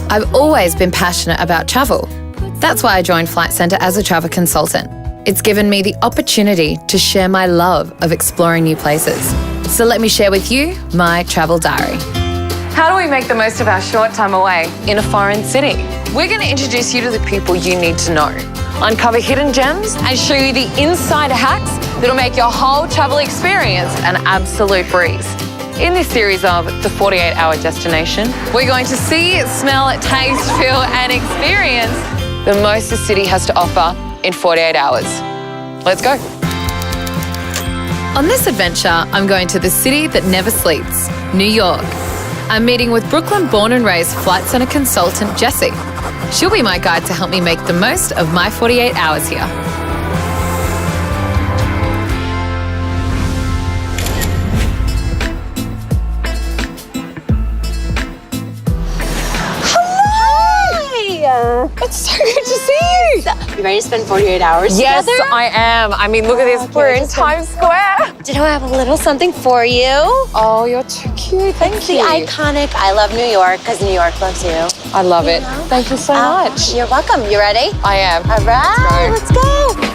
I've always been passionate about travel. That's why I joined Flight Centre as a travel consultant. It's given me the opportunity to share my love of exploring new places. So let me share with you my travel diary. How do we make the most of our short time away in a foreign city? We're going to introduce you to the people you need to know, uncover hidden gems, and show you the insider hacks that'll make your whole travel experience an absolute breeze. In this series of The 48-Hour Destination, we're going to see, smell, taste, feel, and experience the most the city has to offer in 48 hours. Let's go. On this adventure, I'm going to the city that never sleeps, New York. I'm meeting with Brooklyn born and raised Flight Centre consultant Jessie. She'll be my guide to help me make the most of my 48 hours here. It's so good to see you. You ready to spend 48 hours yes, together? Yes, I am. I mean, look at this. We're in Times Square. Did I have a little something for you? Oh, you're too cute. Thank you. The iconic I love New York because New York loves you. I love it. Thank you so much. You're welcome. You ready? I am. All right, let's go.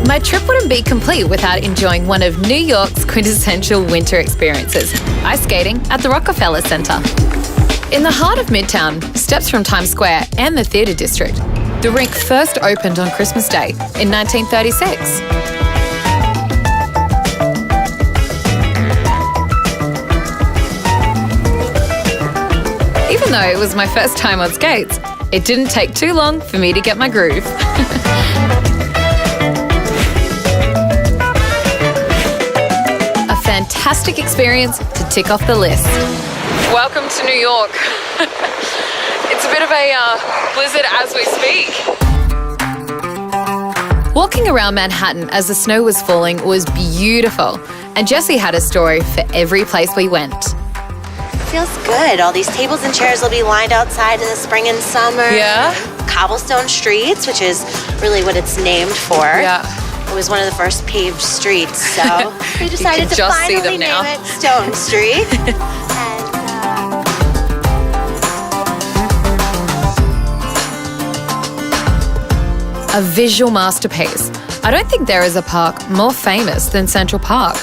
My trip wouldn't be complete without enjoying one of New York's quintessential winter experiences, ice skating at the Rockefeller Center. In the heart of Midtown, steps from Times Square and the Theatre District, the rink first opened on Christmas Day in 1936. Even though it was my first time on skates, it didn't take too long for me to get my groove. Fantastic experience to tick off the list. Welcome to New York. It's a bit of a blizzard as we speak. Walking around Manhattan as the snow was falling was beautiful, and Jessie had a story for every place we went. It feels good. All these tables and chairs will be lined outside in the spring and summer. Yeah. Cobblestone streets, which is really what it's named for. Yeah. It was one of the first paved streets, so we decided to just see finally them now. name it Stone Street. A visual masterpiece. I don't think there is a park more famous than Central Park,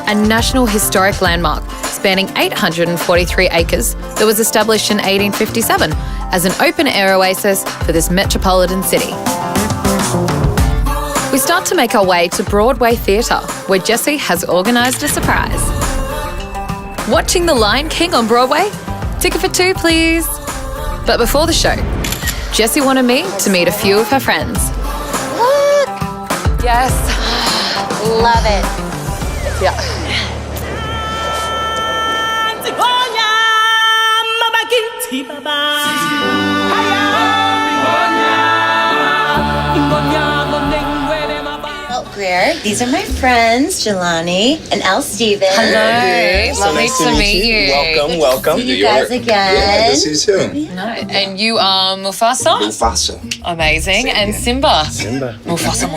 a National Historic Landmark spanning 843 acres that was established in 1857 as an open-air oasis for this metropolitan city. We start to make our way to Broadway Theatre, where Jessie has organised a surprise. Watching The Lion King on Broadway? Ticket for two, please. But before the show, Jessie wanted me to meet a few of her friends. Look! Yes. Love it. Yeah. Greer. These are my friends, Jelani and Elle Stevens. Hello. So Lovely nice to meet you. Welcome. See you guys again. Yeah, good to see you too. No. And you are Mufasa? Mufasa. Amazing. And Simba? Simba. Mufasa.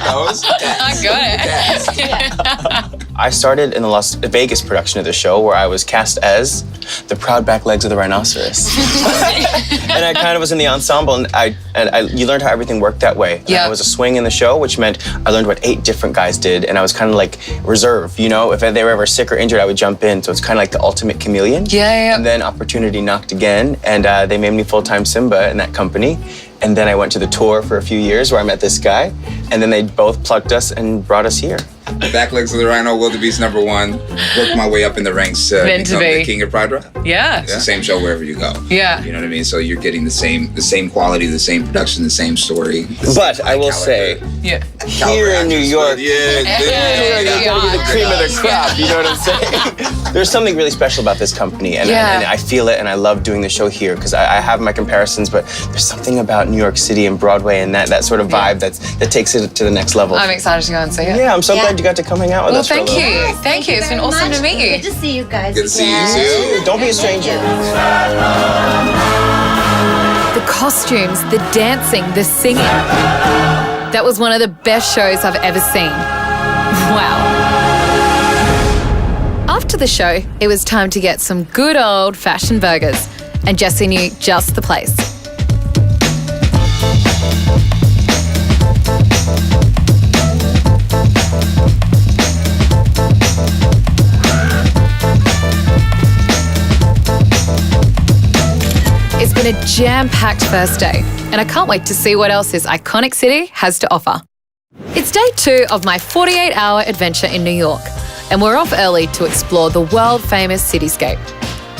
That was I got it. I started in the Las Vegas production of the show where I was cast as the proud back legs of the rhinoceros. And I kind of was in the ensemble, and you learned how everything worked that way. And Yeah. I was a swing in the show, which meant I learned what 8 different guys did, and I was kind of like reserve, you know? If they were ever sick or injured, I would jump in, so it's kind of like the ultimate chameleon. Yeah. And then opportunity knocked again, and they made me full-time Simba in that company. And then I went to the tour for a few years where I met this guy, and then they both plucked us and brought us here. Back legs of the rhino, wildebeest #1. Worked my way up in the ranks to Meant to become be. the king of Pride Drive. Yeah. It's the same show wherever you go. Yeah. You know what I mean? So you're getting the same quality, the same production, the same story. the But same I will caliber. say, Yeah. here in New York, Yeah, you're gonna be the cream of the crop, you know what I'm saying? There's something really special about this company, and, Yeah. and I feel it, and I love doing the show here because I have my comparisons, but there's something about New York City and Broadway and that sort of vibe that takes it to the next level. I'm excited to go and see it. Yeah, I'm so Yeah. glad you got to come hang out with Well, us for a thank little you. bit. Thank you. It's been very awesome to much. meet you. Good to see you guys Good to see you again. too. Don't be a stranger. The costumes, the dancing, the singing. That was one of the best shows I've ever seen. Wow. After the show, it was time to get some good old-fashioned burgers, and Jessie knew just the place. It's been a jam-packed first day, and I can't wait to see what else this iconic city has to offer. It's day 2 of my 48-hour adventure in New York, and we're off early to explore the world-famous cityscape.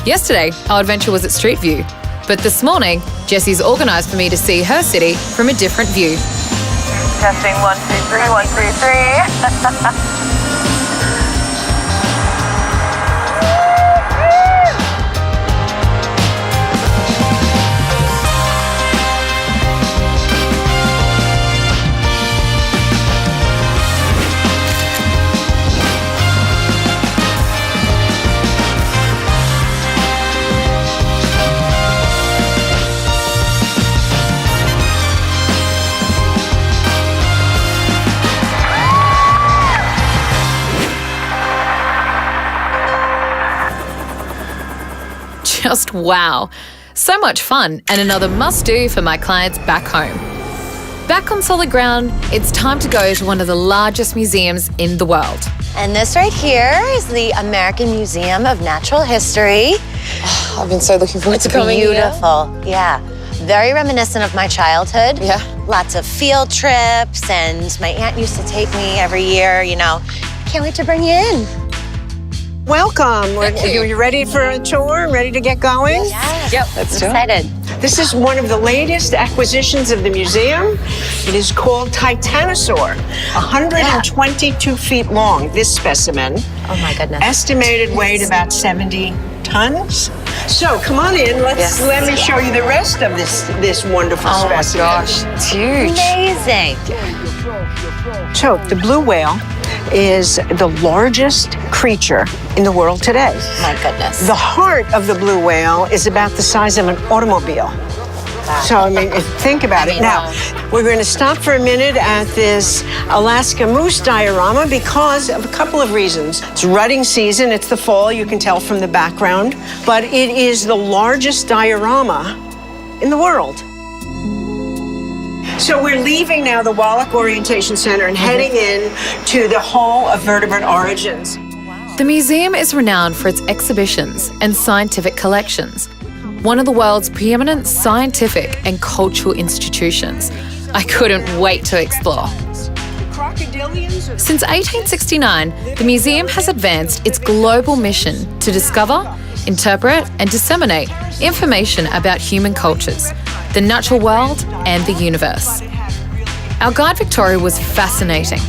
Yesterday, our adventure was at Street View, but this morning, Jessie's organised for me to see her city from a different view. Testing 1, 2, 3, 1, 3, 3. Just wow. So much fun, and another must-do for my clients back home. Back on solid ground, it's time to go to one of the largest museums in the world. And this right here is the American Museum of Natural History. I've been so looking forward to coming here. Beautiful, yeah. Very reminiscent of my childhood. Yeah. Lots of field trips, and my aunt used to take me every year, you know. Can't wait to bring you in. Welcome. Are you ready for a tour? Ready to get going? Yes. Yep. Let's do it. Excited. This is one of the latest acquisitions of the museum. It is called Titanosaur, 122 feet long, this specimen. Oh my goodness. Estimated weight about 70 tons. So come on in, let me show you the rest of this wonderful specimen. Oh my gosh, it's huge. Amazing. So the blue whale is the largest creature in the world today. My goodness. The heart of the blue whale is about the size of an automobile. So, I mean, think about it. Now, we're going to stop for a minute at this Alaska moose diorama because of a couple of reasons. It's rutting season, it's the fall, you can tell from the background, but it is the largest diorama in the world. So we're leaving now the Wallach Orientation Center and heading in to the Hall of Vertebrate Origins. The museum is renowned for its exhibitions and scientific collections, one of the world's preeminent scientific and cultural institutions. I couldn't wait to explore. Since 1869, the museum has advanced its global mission to discover, interpret, and disseminate information about human cultures, the natural world, and the universe. Our guide Victoria was fascinating.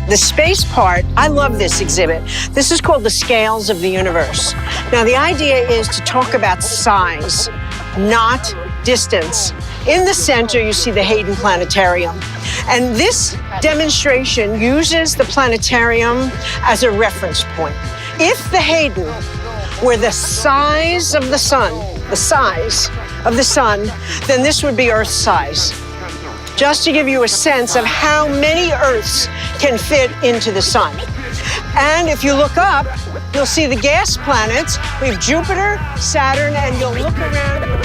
The space part, I love this exhibit. This is called The Scales of the Universe. Now, the idea is to talk about size, not distance. In the center, you see the Hayden Planetarium. And this demonstration uses the planetarium as a reference point. If the Hayden were the size of the sun, then this would be Earth's size. Just to give you a sense of how many Earths can fit into the sun. And if you look up, you'll see the gas planets. We have Jupiter, Saturn, and you'll look around.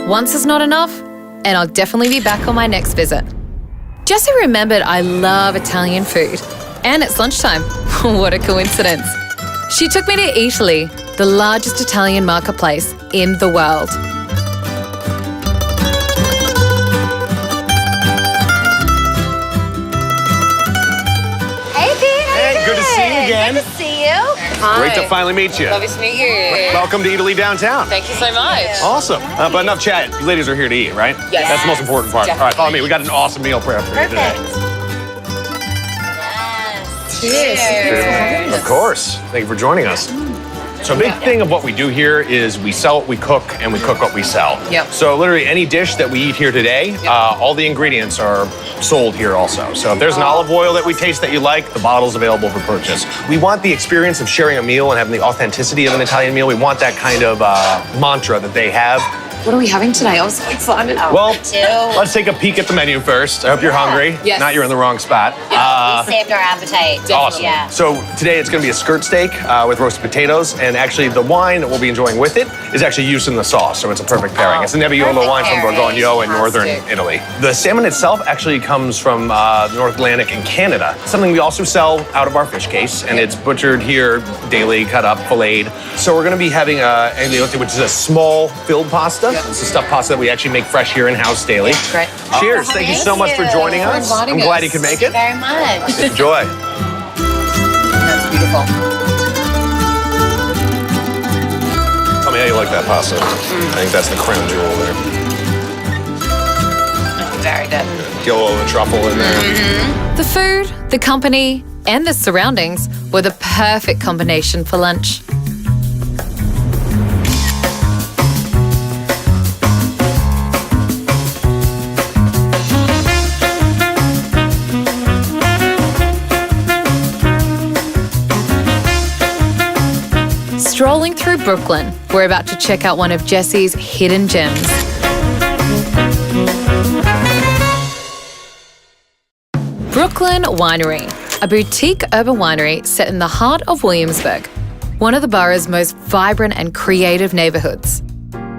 Once is not enough, and I'll definitely be back on my next visit. Jessie remembered I love Italian food, and it's lunchtime. What a coincidence. She took me to Italy, the largest Italian marketplace in the world. Hey, Pete. Hey, good to see you again. Good to see you. Great to finally meet you. Lovely to meet you. Welcome to Italy downtown. Thank you so much. Awesome. But enough chat. You ladies are here to eat, right? Yes. That's the most important part. Definitely. All right, follow me. We got an awesome meal prepped for you today. Yes. Of course. Thank you for joining us. So a big thing of what we do here is we sell what we cook and we cook what we sell. Yep. So literally any dish that we eat here today, all the ingredients are sold here also. So if there's an olive oil that we taste that you like, the bottle's available for purchase. We want the experience of sharing a meal and having the authenticity of an Italian meal. We want that kind of mantra that they have. What are we having today? I'm so excited. Well, let's take a peek at the meat first. I hope you're hungry. Yes. Not you're in the wrong spot. We saved our appetite. Awesome. Yeah. So today it's going to be a skirt steak with roasted potatoes, and actually the wine that we'll be enjoying with it is actually used in the sauce, so it's a perfect pairing. It's a Nebbiolo Perfect wine from pairing. Borgogno in northern Fantastic. Italy. The salmon itself actually comes from the North Atlantic in Canada. Something we also sell out of our fish case, and it's butchered here daily, cut up, filleted. So we're going to be having agliotti, which is a small filled pasta. It's a stuffed pasta that we actually make fresh here in-house daily. Great. Cheers. Thank you so much for joining For us. inviting I'm glad us. you could make it. Very much. Enjoy. That's beautiful. Tell me how you like that pasta. I think that's the crown jewel there. Very good. Get a little of the truffle in there. The food, the company, and the surroundings were the perfect combination for lunch. Strolling through Brooklyn, we're about to check out one of Jesse's hidden gems. Brooklyn Winery, a boutique urban winery set in the heart of Williamsburg, one of the borough's most vibrant and creative neighborhoods.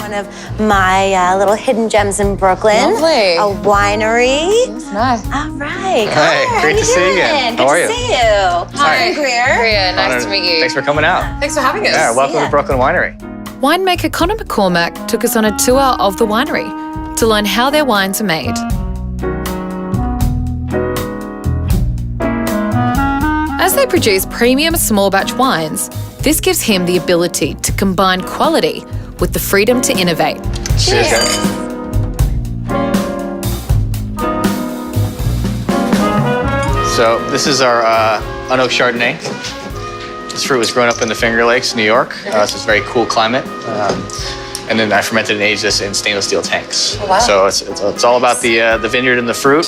One of my little hidden gems in Brooklyn. Lovely. A winery. It's nice. All right. Hey, Connor, great how to see you again. doing? How are Good you? to see you. Hi, Greer. Priya, nice to meet you. Thanks for coming out. Thanks for having us. Yeah, welcome Yeah. to Brooklyn Winery. Winemaker Connor McCormack took us on a tour of the winery to learn how their wines are made. As they produce premium small batch wines, this gives him the ability to combine quality with the freedom to innovate. Cheers. So this is our unoaked Chardonnay. This fruit was grown up in the Finger Lakes, New York. So it's a very cool climate. And then I fermented and aged this in stainless steel tanks. Oh, wow. So it's all about the vineyard and the fruit.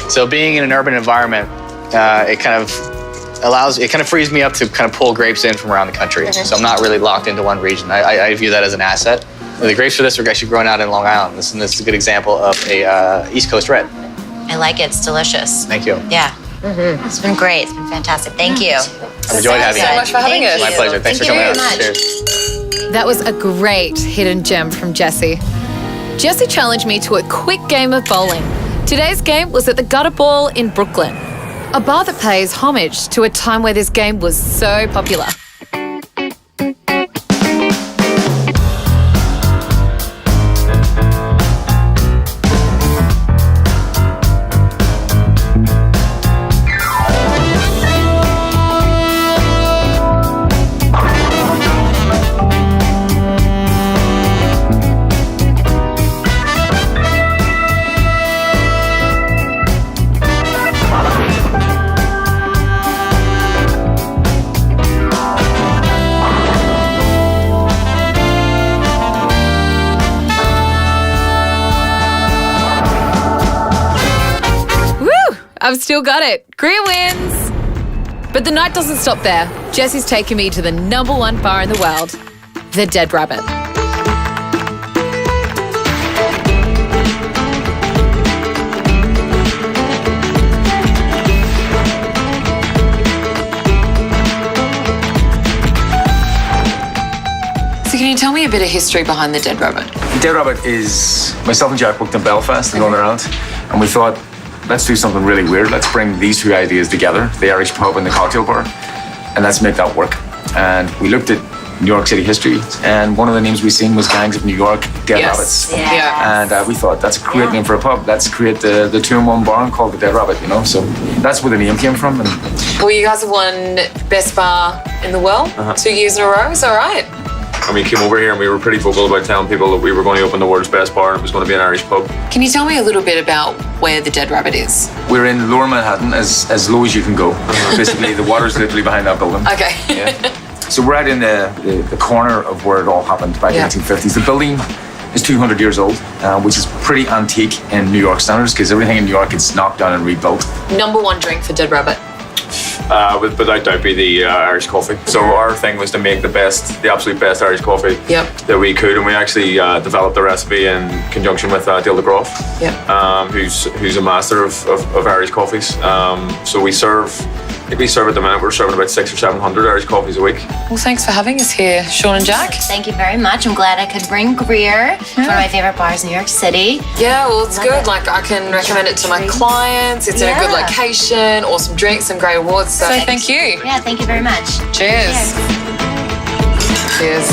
So being in an urban environment, it kind of frees me up to kind of pull grapes in from around the country. So I'm not really locked into one region. I view that as an asset. The grapes for this were actually grown out in Long Island. This is a good example of a East Coast red. I like it. It's delicious. Thank you. Yeah. It's been great. It's been fantastic. Thank you. I've enjoyed having you. so much for having Thank us. you. My pleasure. Thanks for Thank coming you out. very much. Cheers. That was a great hidden gem from Jesse. Jesse challenged me to a quick game of bowling. Today's game was at the Gutter Ball in Brooklyn, a bar that pays homage to a time where this game was so popular. I've still got it. Greer wins! But the night doesn't stop there. Jesse's taken me to the #1 bar in the world, the Dead Rabbit. So can you tell me a bit of history behind the Dead Rabbit? Dead Rabbit is myself and Jack booked in Belfast in Northern Ireland, and we thought, let's do something really weird. Let's bring these two ideas together, the Irish pub and the cocktail bar, and let's make that work. And we looked at New York City history, and one of the names we seen was Gangs of New York, Dead Rabbits. Yeah. And we thought, that's a great name for a pub. Let's create the 2-in-1 bar and call it the Dead Rabbit, you know? So that's where the name came from. And Well, you guys have won Best Bar in the World 2 years in a row. Is that right? And we came over here and we were pretty vocal about telling people that we were going to open the world's best bar and it was going to be an Irish pub. Can you tell me a little bit about where the Dead Rabbit is? we're in Lower Manhattan, as low as you can go. Basically, the water's literally behind that building. Okay. Yeah. So we're right in the corner of where it all happened back in the 1950s. The building is 200 years old, which is pretty antique in New York standards because everything in New York gets knocked down and rebuilt. Number one drink for Dead Rabbit? Without doubt, be the Irish coffee. So our thing was to make the absolute best Irish coffee that we could, and we actually developed the recipe in conjunction with Dale DeGroff, who's a master of Irish coffees. So we serve at the minute, we're serving about 600 or 700 Irish coffees a week. Well, thanks for having us here, Sean and Jack. Thank you very much. I'm glad I could bring Greer. It's one of my favorite bars in New York City. Yeah, well, it's good. Like, I can recommend it to my clients. It's in a good location, awesome drinks, some great awards. So thank you. Yeah, thank you very much. Cheers. Cheers.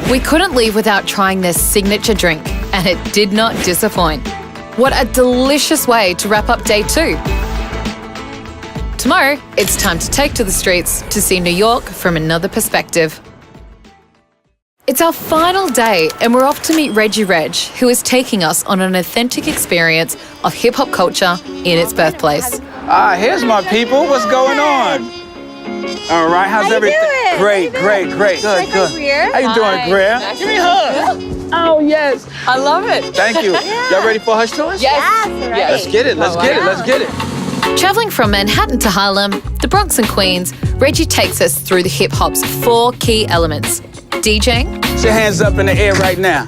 We couldn't leave without trying their signature drink, and it did not disappoint. What a delicious way to wrap up day 2. Tomorrow, it's time to take to the streets to see New York from another perspective. It's our final day, and we're off to meet Reggie Reg, who is taking us on an authentic experience of hip-hop culture in its birthplace. Here's my people. What's going on? All right, how's everything? Great. Good. How you doing, Greer? Give me a hug. Oh, yes. I love it. Thank you. Y'all ready for Hush Tours? Yes. Let's get it. Let's get it. Traveling from Manhattan to Harlem, the Bronx and Queens, Reggie takes us through the hip-hop's 4 key elements: DJing, Put your hands up in the air right now.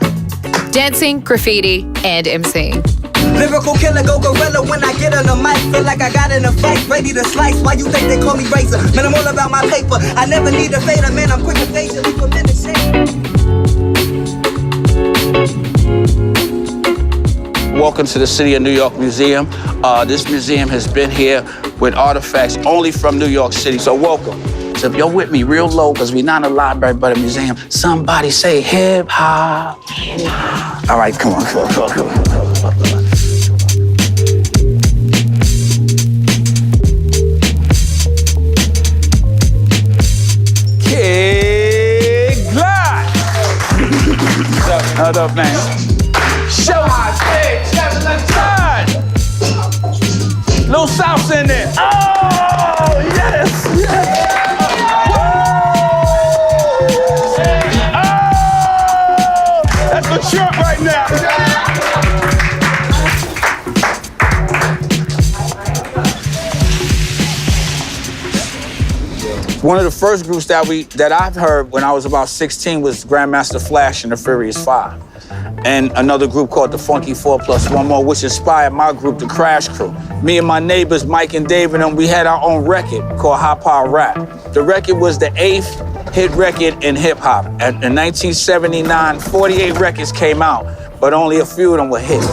dancing, graffiti, and MCing. Lyrical killer, go gorilla when I get on the mic. Feel like I got in a fight, ready to slice. Why you think they call me Razor? Man, I'm all about my paper. I never need a fader, man. I'm quick to face it, leave a minute shake. Welcome to the City of New York Museum. This museum has been here with artifacts only from New York City, so welcome. So if you're with me real low, because we're not a library but a museum, somebody say hip hop. All right, come on. Kick glide. Hold up, man. Show our stage, time. Little South's in there. Oh, yes. Oh, that's the trump right now. One of the first groups that I've heard when I was about 16 was Grandmaster Flash and the Furious 5. And another group called the Funky 4+1 More, which inspired my group, the Crash Crew. Me and my neighbors, Mike and David, and we had our own record called High Power Rap. The record was the 8th hit record in hip hop. In 1979, 48 records came out, but only a few of them were hits.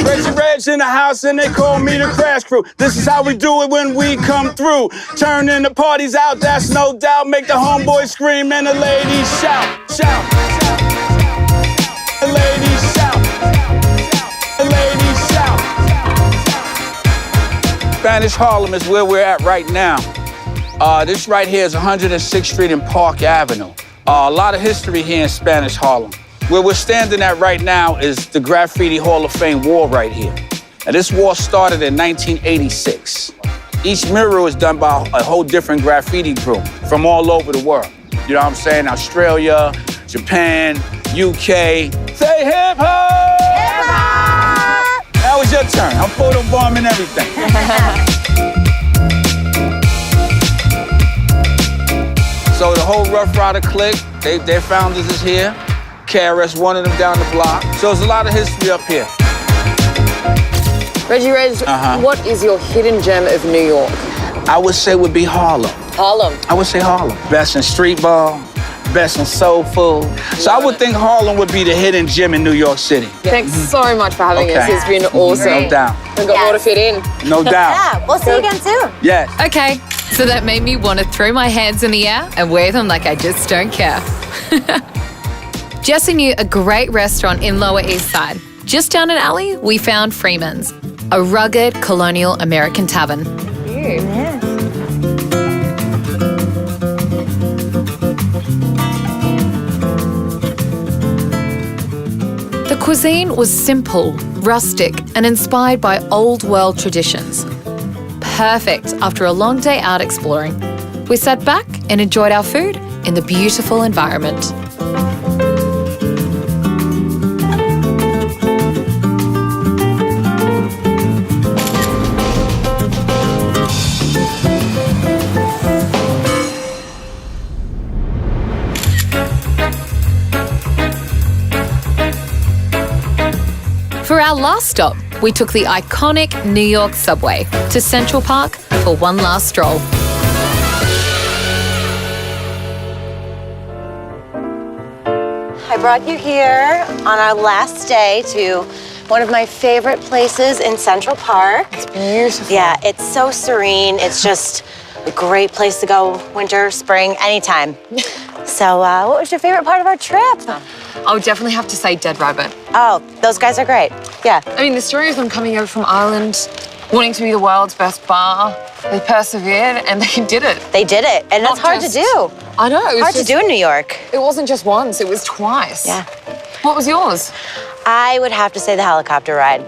Reggie Reg in the house and they call me the Crash Crew. This is how we do it when we come through. Turning the parties out, that's no doubt. Make the homeboys scream and the ladies shout, shout. The ladies shout. The ladies shout. Spanish Harlem is where we're at right now. This right here is 106th Street and Park Avenue. A lot of history here in Spanish Harlem. Where we're standing at right now is the Graffiti Hall of Fame wall right here. And this wall started in 1986. Each mural is done by a whole different graffiti group from all over the world. You know what I'm saying? Australia, Japan, UK. Say hip hop! Hip hop! Now it's your turn. I'm photobombing everything. So the whole Rough Rider clique, their founders is here. KRS, one of them down the block. So there's a lot of history up here. Reggie Reg, what is your hidden gem of New York? I would say would be Harlem. Harlem? I would say Harlem. Best in street ball, best in soul food. So I would think Harlem would be the hidden gem in New York City. Thanks so much for having us. It's been awesome. No doubt. We've got more to fit in. No doubt. Yeah, we'll see you again soon. Yes. Okay, so that made me want to throw my hands in the air and wave them like I just don't care. Jesse knew a great restaurant in Lower East Side. Just down an alley, we found Freeman's, a rugged colonial American tavern. Yeah. The cuisine was simple, rustic, and inspired by old world traditions. perfect after a long day out exploring. We sat back and enjoyed our food in the beautiful environment. For our last stop, we took the iconic New York subway to Central Park for one last stroll. I brought you here on our last day to one of my favorite places in Central Park. It's beautiful. Yeah, it's so serene. It's just a great place to go winter, spring, anytime. So what was your favorite part of our trip? I would definitely have to say Dead Rabbit. Oh, those guys are great. Yeah. I mean, the story of them coming over from Ireland, wanting to be the world's best bar, they persevered and they did it. They did it, and that's hard to do. I know. It was hard to do in New York. It wasn't just once, it was twice. Yeah. What was yours? I would have to say the helicopter ride.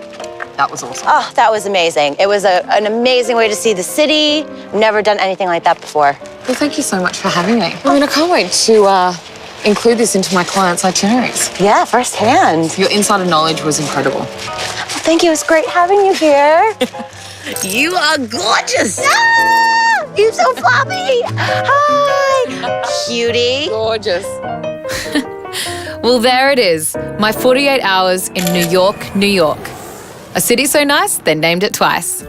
That was awesome. Oh, that was amazing. It was an amazing way to see the city. Never done anything like that before. Well, thank you so much for having me. I mean, I can't wait to include this into my clients' itineraries. Yeah, firsthand. Your insider knowledge was incredible. Well, thank you. It's great having you here. You are gorgeous. Ah, you're so floppy. Hi, cutie. Gorgeous. Well, there it is, my 48 hours in New York, New York. A city so nice, they named it twice.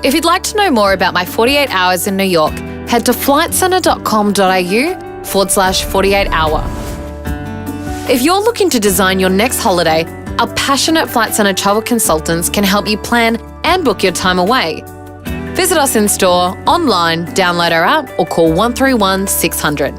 If you'd like to know more about my 48 hours in New York, head to flightcentre.com.au/48 hour. If you're looking to design your next holiday, our passionate Flight Centre travel consultants can help you plan and book your time away. Visit us in store, online, download our app, or call 131 600.